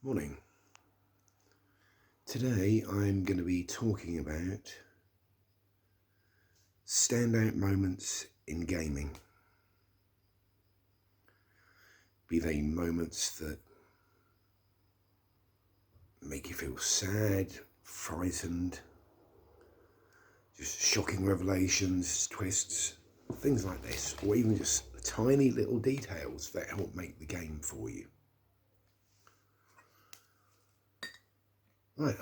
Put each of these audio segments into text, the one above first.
Morning. Today I'm going to be talking about standout moments in gaming. Be they moments that make you feel sad, frightened, just shocking revelations, twists, things like this, or even just tiny little details that help make the game for you. Right,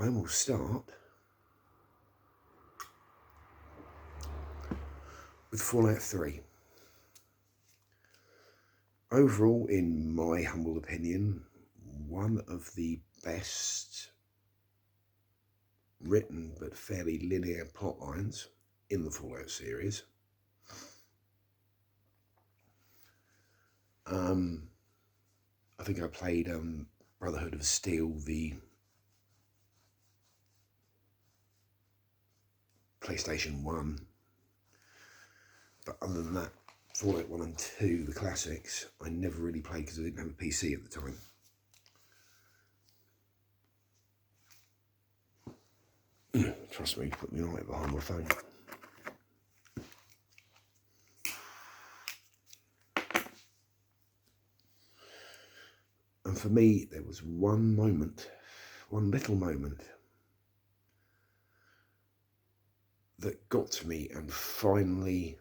I will start with Fallout 3. Overall, in my humble opinion, one of the best written but fairly linear plot lines in the Fallout series. I think I played Brotherhood of Steel, the PlayStation 1, but other than that, Fallout 1 and 2, the classics, I never really played because I didn't have a PC at the time. Trust me, put me right behind my phone. And for me, there was one little moment, that got to me and finally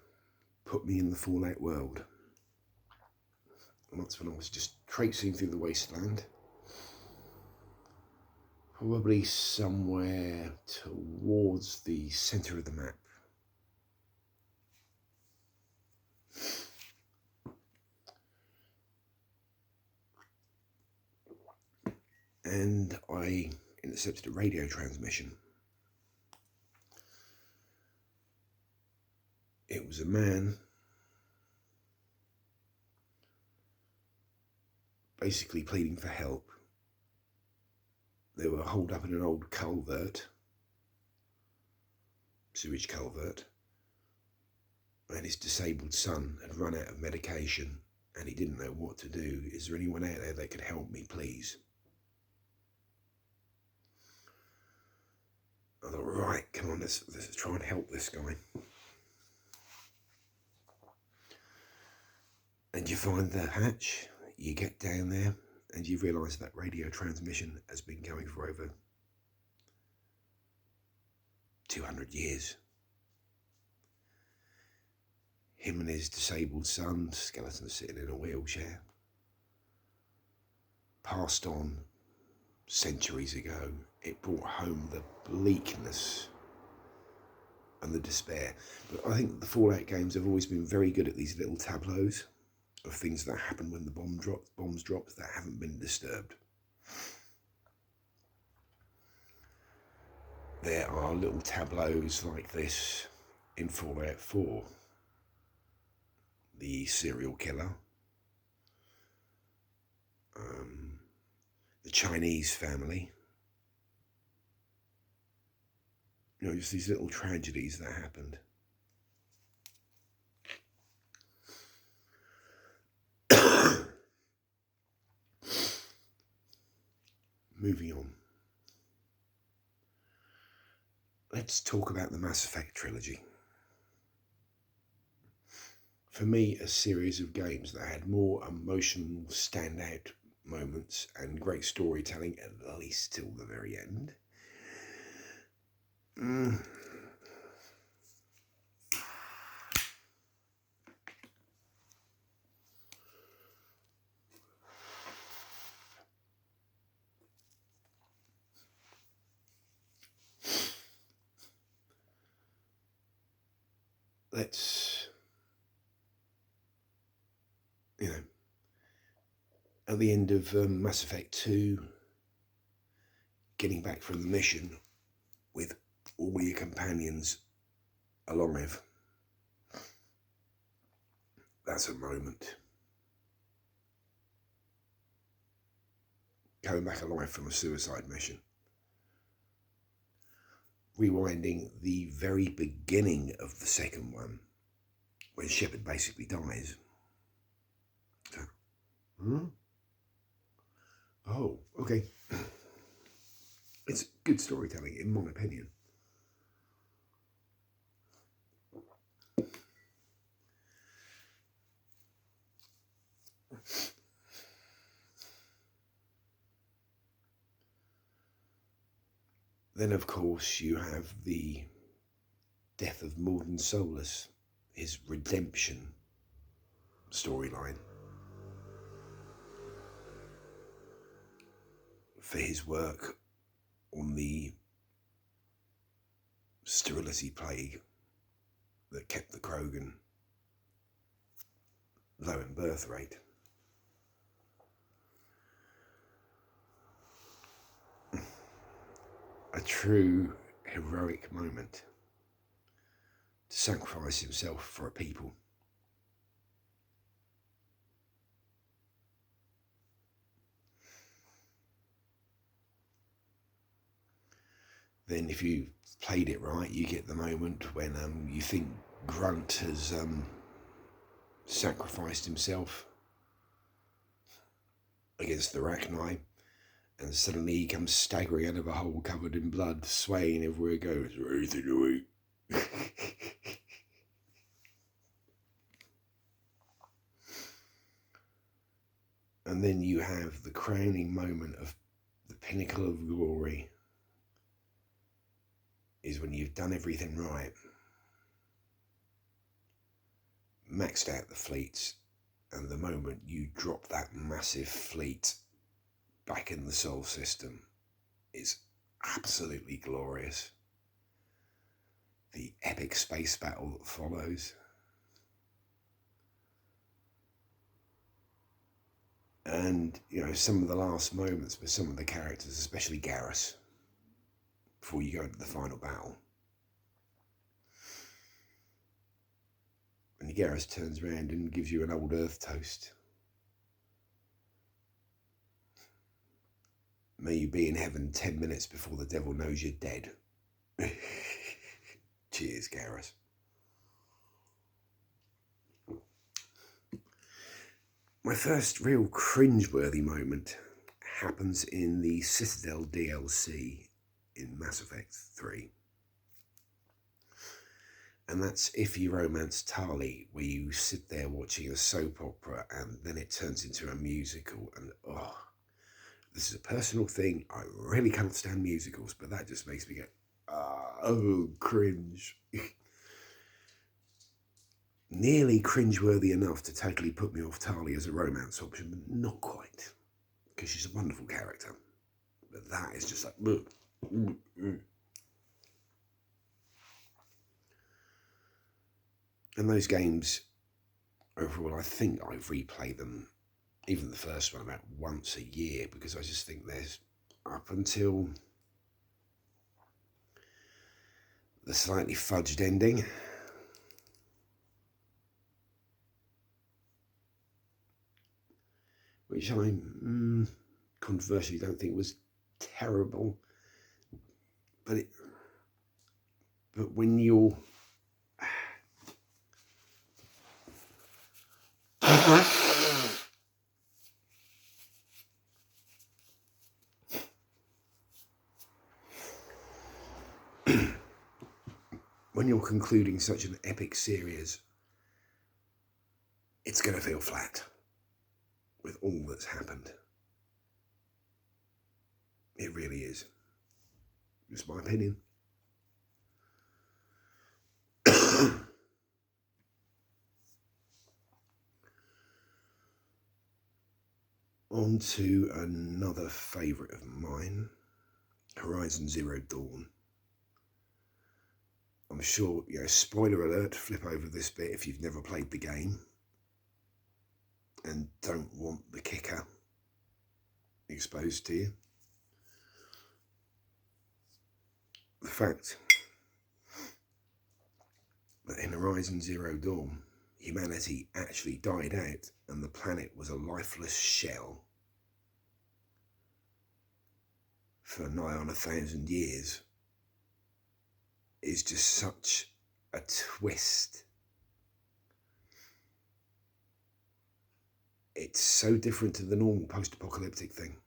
put me in the Fallout world. And that's when I was just traipsing through the wasteland, probably somewhere towards the centre of the map. And I intercepted a radio transmission. It was a man basically pleading for help. They were holed up in an old sewage culvert, and his disabled son had run out of medication and he didn't know what to do. Is there anyone out there that could help me, please? I thought, right, come on, let's try and help this guy. And you find the hatch, you get down there, and you realise that radio transmission has been going for over 200 years. Him and his disabled son, skeleton sitting in a wheelchair, passed on centuries ago. It brought home the bleakness and the despair. But I think the Fallout games have always been very good at these little tableaus of things that happen when the bombs dropped that haven't been disturbed. There are little tableaus like this in Fallout 4. The serial killer, the Chinese family, just these little tragedies that happened. Moving on. Let's talk about the Mass Effect trilogy. For me, a series of games that had more emotional standout moments and great storytelling, at least till the very end. Let's, at the end of Mass Effect 2, getting back from the mission with all your companions alive. That's a moment. Coming back alive from a suicide mission. Rewinding the very beginning of the second one, when Shepard basically dies. Oh, Okay. It's good storytelling, in my opinion. Then, of course, you have the death of Morden Solus, his redemption storyline for his work on the sterility plague that kept the Krogan low in birth rate. A true heroic moment to sacrifice himself for a people. Then if you played it right, you get the moment when you think Grunt has sacrificed himself against the Rachni, and suddenly he comes staggering out of a hole covered in blood, swaying everywhere he goes. Anything to eat? And then you have the crowning moment of the pinnacle of glory, is when you've done everything right, maxed out the fleets, and the moment you drop that massive fleet back in the Sol system is absolutely glorious. The epic space battle that follows. And, you know, some of the last moments with some of the characters, especially Garrus, before you go into the final battle. And Garrus turns around and gives you an old Earth toast. May you be in heaven 10 minutes before the devil knows you're dead. Cheers, Garrus. My first real cringeworthy moment happens in the Citadel DLC in Mass Effect 3. And that's If You Romance Tali, where you sit there watching a soap opera and then it turns into a musical. And this is a personal thing. I really can't stand musicals, but that just makes me go, oh, cringe. Nearly cringeworthy enough to totally put me off Tali as a romance option, but not quite, because she's a wonderful character. But that is just like, And those games, overall, I think I replay them, even the first one, about once a year, because I just think there's, up until the slightly fudged ending, which I controversially don't think was terrible, but when you're when you're concluding such an epic series, it's going to feel flat with all that's happened. It really is. It's my opinion. On to another favourite of mine, Horizon Zero Dawn. I'm sure, spoiler alert, flip over this bit if you've never played the game and don't want the kicker exposed to you. The fact that in Horizon Zero Dawn, humanity actually died out and the planet was a lifeless shell for nigh on 1,000 years is just such a twist. It's so different to the normal post-apocalyptic thing.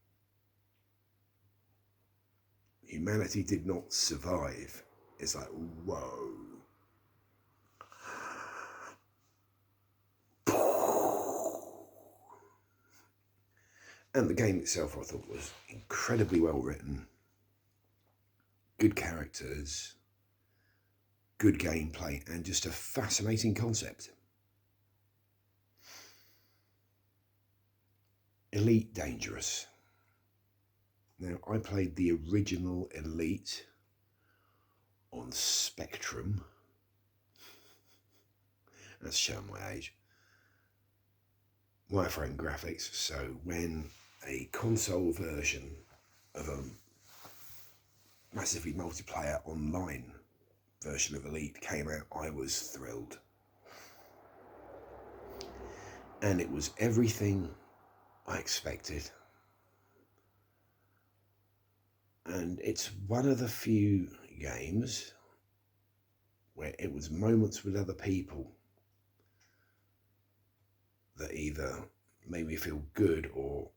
humanity did not survive. It's like, whoa. And the game itself, I thought, was incredibly well written. Good characters, good gameplay, and just a fascinating concept. Elite Dangerous. Now, I played the original Elite on Spectrum. That's showing my age. Wireframe graphics. So when a console version of a massively multiplayer online version of Elite came out, I was thrilled. And it was everything I expected. And it's one of the few games where it was moments with other people that either made me feel good or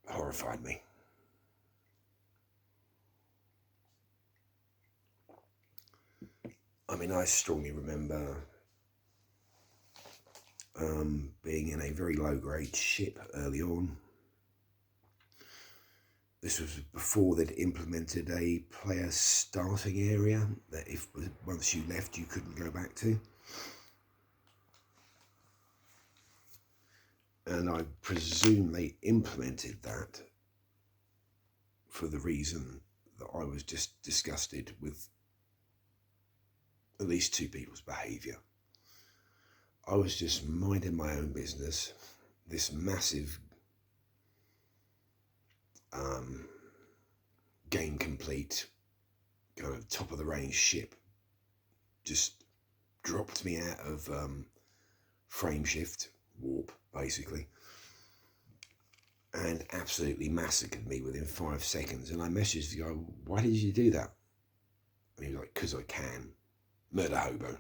horrified me. I mean, I strongly remember being in a very low-grade ship early on. This was before they'd implemented a player starting area that if once you left you couldn't go back to. And I presume they implemented that for the reason that I was just disgusted with at least two people's behaviour. I was just minding my own business. This massive game complete kind of top of the range ship just dropped me out of frame shift warp basically and absolutely massacred me within 5 seconds. And I messaged the guy, why did you do that? And he was like, because I can. Murder hobo.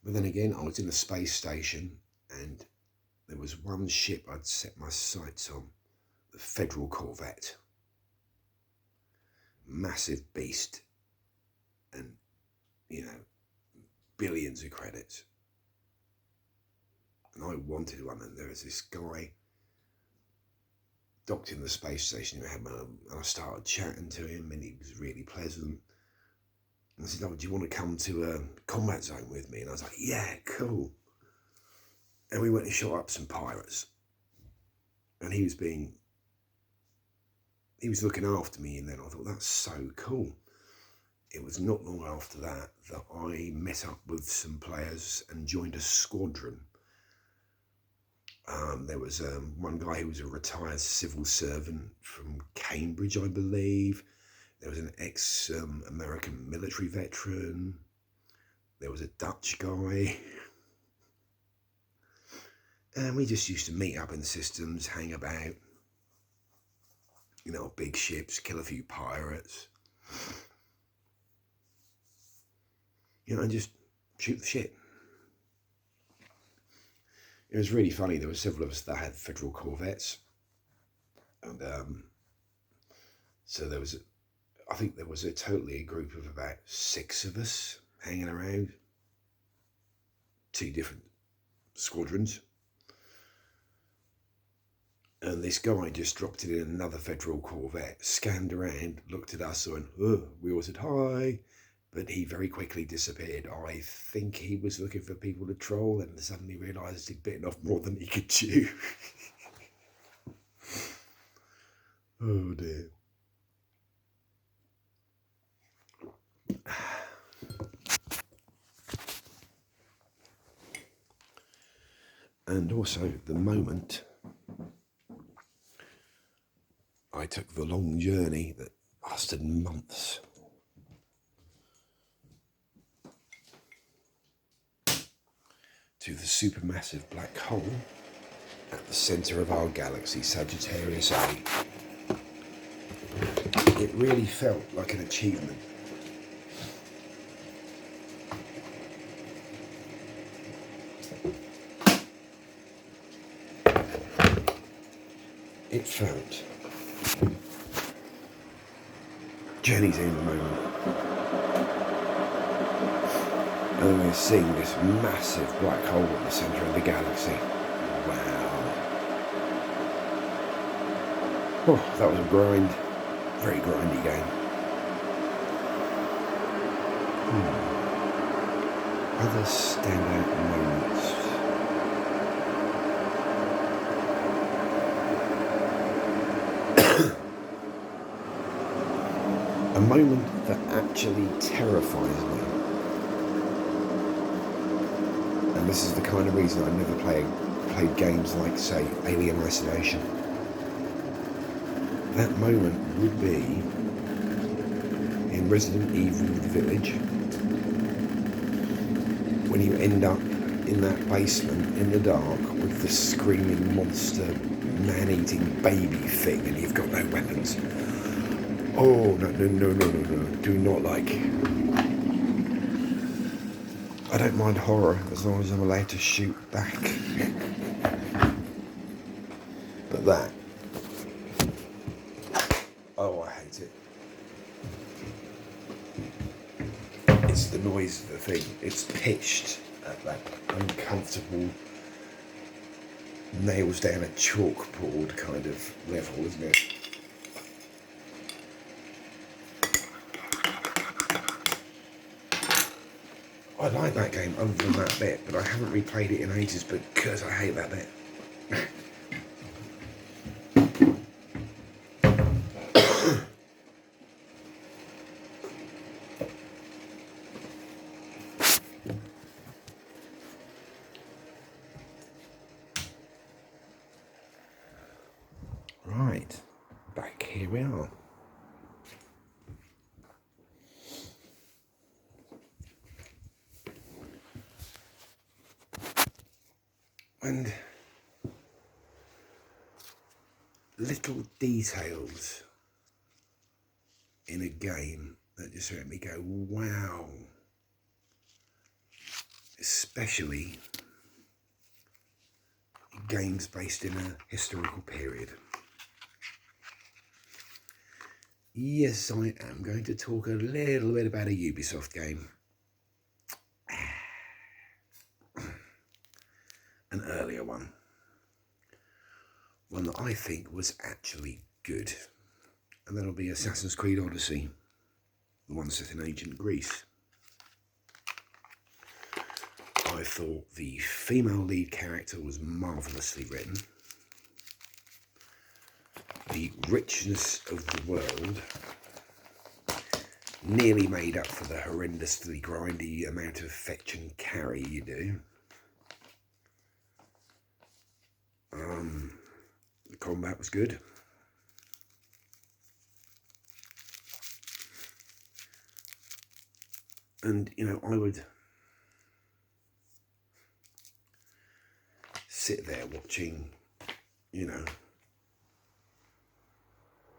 But then again, I was in a space station and there was one ship I'd set my sights on, the Federal Corvette. Massive beast and, you know, billions of credits. And I wanted one, and there was this guy docked in the space station who had my, and I started chatting to him and he was really pleasant. And I said, oh, do you want to come to a combat zone with me? And I was like, yeah, cool. And we went and shot up some pirates. And he was looking after me, and then I thought, that's so cool. It was not long after that that I met up with some players and joined a squadron. There was one guy who was a retired civil servant from Cambridge, I believe. There was an ex-American military veteran. There was a Dutch guy. And we just used to meet up in systems, hang about, you know, big ships, kill a few pirates. You know, and just shoot the shit. It was really funny. There were several of us that had Federal Corvettes. And so there was, I think there was totally a group of about 6 of us hanging around. 2 different squadrons. And this guy just dropped it in another Federal Corvette, scanned around, looked at us, and went, oh, we all said hi. But he very quickly disappeared. I think he was looking for people to troll and suddenly realised he'd bitten off more than he could chew. Oh dear. And also the moment I took the long journey that lasted months to the supermassive black hole at the centre of our galaxy, Sagittarius A. It really felt like an achievement. it felt. Journey's in the moment. And then we're seeing this massive black hole at the centre of the galaxy. Wow. Oh, that was a grind. Very grindy game. Other standout moments. A moment that actually terrifies me. And this is the kind of reason I never played games like, say, Alien Isolation. That moment would be in Resident Evil Village, when you end up in that basement in the dark with the screaming monster, man-eating baby thing, and you've got no weapons. Oh, no, do not like. I don't mind horror as long as I'm allowed to shoot back. But that, oh, I hate it. It's the noise of the thing. It's pitched at that uncomfortable, nails down a chalkboard kind of level, isn't it? I like that game other than that bit, but I haven't replayed it in ages because I hate that bit. Right, back here we are. And little details in a game that just made me go, wow. Especially games based in a historical period. Yes, I am going to talk a little bit about a Ubisoft game. An earlier one. One that I think was actually good. And that'll be Assassin's Creed Odyssey. The one set in ancient Greece. I thought the female lead character was marvellously written. The richness of the world nearly made up for the horrendously grindy amount of fetch and carry you do. The combat was good. And, you know, I would sit there watching, you know,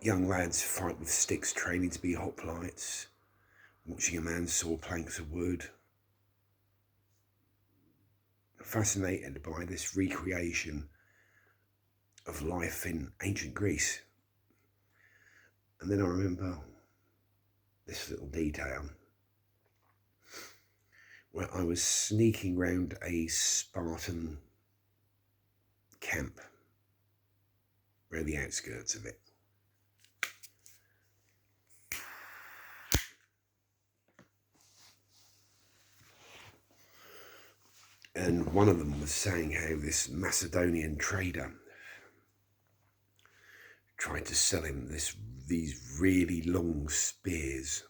young lads fight with sticks training to be hoplites, watching a man saw planks of wood. Fascinated by this recreation of life in ancient Greece. And then I remember this little detail where I was sneaking round a Spartan camp around the outskirts of it. And one of them was saying how this Macedonian trader tried to sell him these really long spears.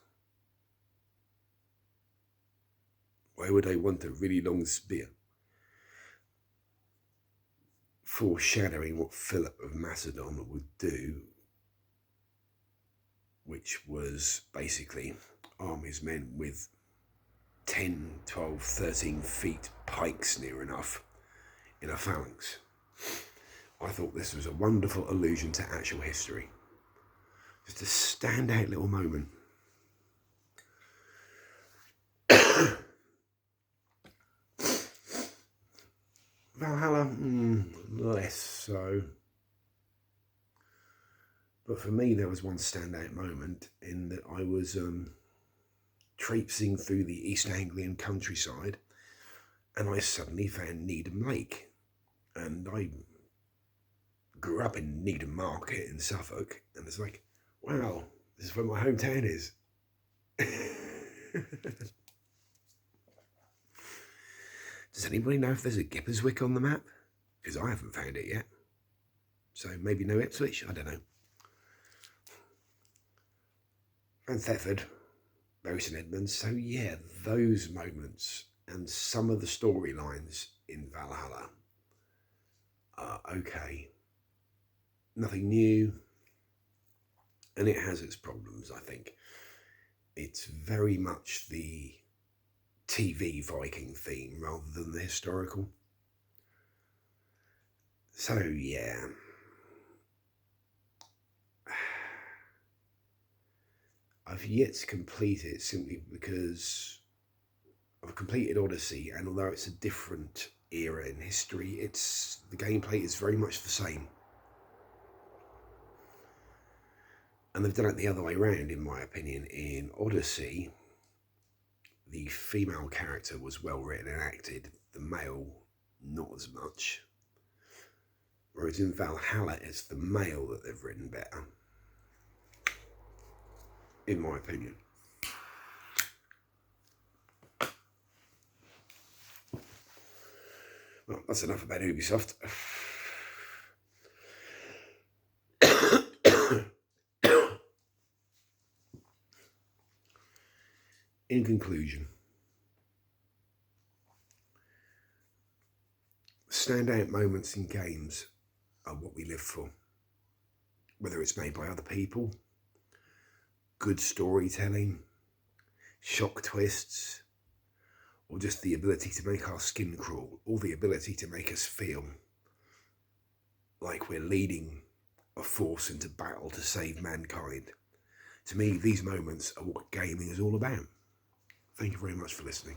Why would I want a really long spear? Foreshadowing what Philip of Macedon would do, which was basically arm his men with 10, 12, 13 feet pikes near enough in a phalanx. I thought this was a wonderful allusion to actual history. Just a standout little moment. Valhalla, less so. But for me, there was one standout moment in that I was traipsing through the East Anglian countryside, and I suddenly found Needham Lake. And I grew up in Needham Market in Suffolk, and it's like, wow, this is where my hometown is. Does anybody know if there's a Gipperswick on the map? Because I haven't found it yet. So maybe no Ipswich, I don't know. And Thetford, Bury St Edmunds. So yeah, those moments and some of the storylines in Valhalla are okay. Nothing new. And it has its problems, I think. It's very much the TV Viking theme rather than the historical. So yeah. I've yet to complete it simply because I've completed Odyssey, and although it's a different era in history, the gameplay is very much the same. And they've done it the other way around, in my opinion. In Odyssey, the female character was well written and acted, the male not as much. Whereas in Valhalla, it's the male that they've written better, in my opinion. Well, that's enough about Ubisoft. In conclusion, standout moments in games are what we live for. Whether it's made by other people, good storytelling, shock twists, or just the ability to make our skin crawl, or the ability to make us feel like we're leading a force into battle to save mankind. To me, these moments are what gaming is all about. Thank you very much for listening.